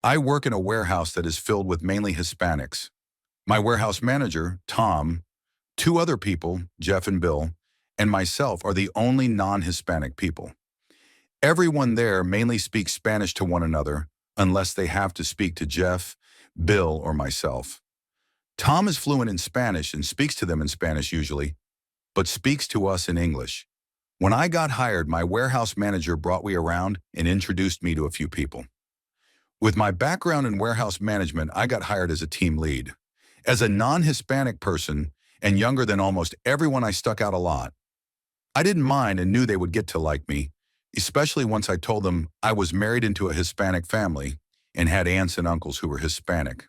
I work in a warehouse that is filled with mainly Hispanics. My warehouse manager, Tom, two other people, Jeff and Bill, and myself are the only non-Hispanic people. Everyone there mainly speaks Spanish to one another unless they have to speak to Jeff, Bill, or myself. Tom is fluent in Spanish and speaks to them in Spanish usually, but speaks to us in English. When I got hired, my warehouse manager brought me around and introduced me to a few people. With my background in warehouse management, I got hired as a team lead. As a non-Hispanic person and younger than almost everyone, I stuck out a lot. I didn't mind and knew they would get to like me, especially once I told them I was married into a Hispanic family and had aunts and uncles who were Hispanic.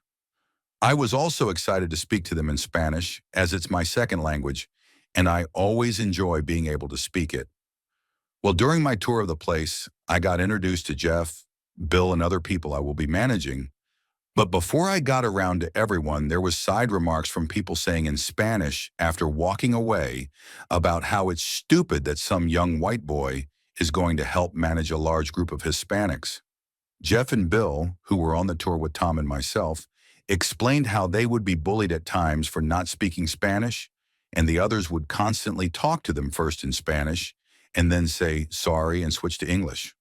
I was also excited to speak to them in Spanish, as it's my second language, and I always enjoy being able to speak it. Well, during my tour of the place, I got introduced to Jeff, Bill, and other people I will be managing. But before I got around to everyone, there was side remarks from people saying in Spanish after walking away about how it's stupid that some young white boy is going to help manage a large group of Hispanics. Jeff and Bill, who were on the tour with Tom and myself, explained how they would be bullied at times for not speaking Spanish, and the others would constantly talk to them first in Spanish and then say sorry and switch to English.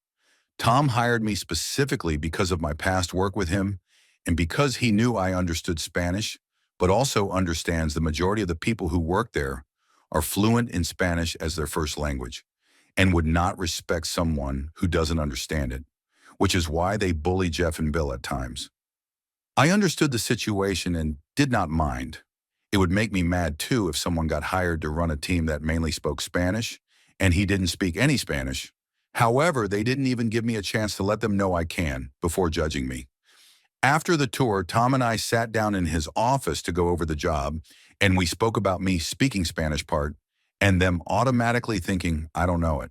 Tom hired me specifically because of my past work with him and because he knew I understood Spanish, but also understands the majority of the people who work there are fluent in Spanish as their first language and would not respect someone who doesn't understand it, which is why they bully Jeff and Bill at times. I understood the situation and did not mind. It would make me mad too if someone got hired to run a team that mainly spoke Spanish and he didn't speak any Spanish. However, they didn't even give me a chance to let them know I can before judging me. After the tour, Tom and I sat down in his office to go over the job, and we spoke about me speaking Spanish part and them automatically thinking I don't know it.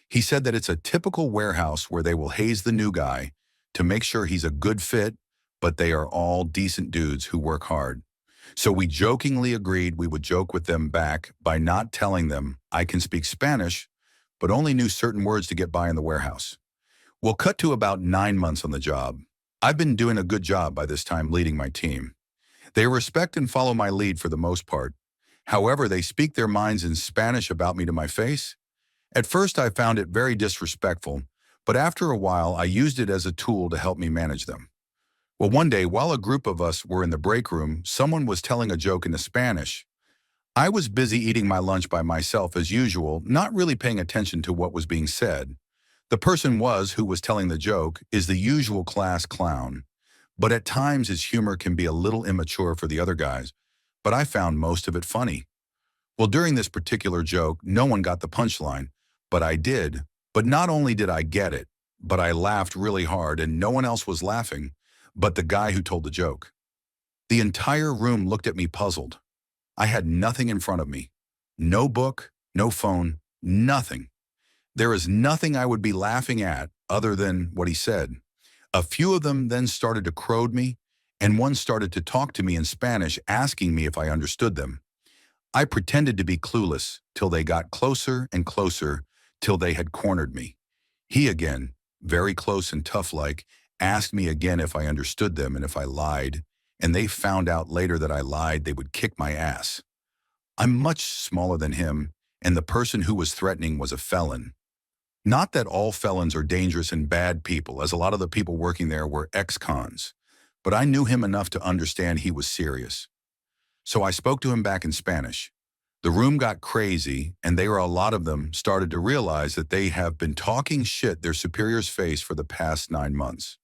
He said that it's a typical warehouse where they will haze the new guy to make sure he's a good fit, but they are all decent dudes who work hard. So we jokingly agreed we would joke with them back by not telling them I can speak Spanish, but only knew certain words to get by in the warehouse. We'll cut to about 9 months on the job. I've been doing a good job by this time leading my team. They respect and follow my lead for the most part. However, they speak their minds in Spanish about me to my face. At first, I found it very disrespectful, but after a while, I used it as a tool to help me manage them. Well, one day, while a group of us were in the break room, someone was telling a joke in Spanish. I was busy eating my lunch by myself as usual, not really paying attention to what was being said. The person who was telling the joke is the usual class clown, but at times his humor can be a little immature for the other guys, but I found most of it funny. Well, during this particular joke, no one got the punchline, but I did. But not only did I get it, but I laughed really hard and no one else was laughing but the guy who told the joke. The entire room looked at me puzzled. I had nothing in front of me. No book, no phone, nothing. There is nothing I would be laughing at other than what he said. A few of them then started to crowd me, and one started to talk to me in Spanish, asking me if I understood them. I pretended to be clueless till they got closer and closer till they had cornered me. He again, very close and tough-like, asked me again if I understood them and if I lied, and they found out later that I lied, they would kick my ass. I'm much smaller than him, and the person who was threatening was a felon. Not that all felons are dangerous and bad people, as a lot of the people working there were ex-cons, but I knew him enough to understand he was serious. So I spoke to him back in Spanish. The room got crazy, and a lot of them started to realize that they have been talking shit their superiors face for the past 9 months.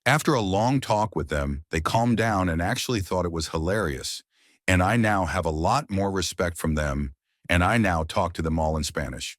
After a long talk with them, they calmed down and actually thought it was hilarious, and I now have a lot more respect from them, and I now talk to them all in Spanish.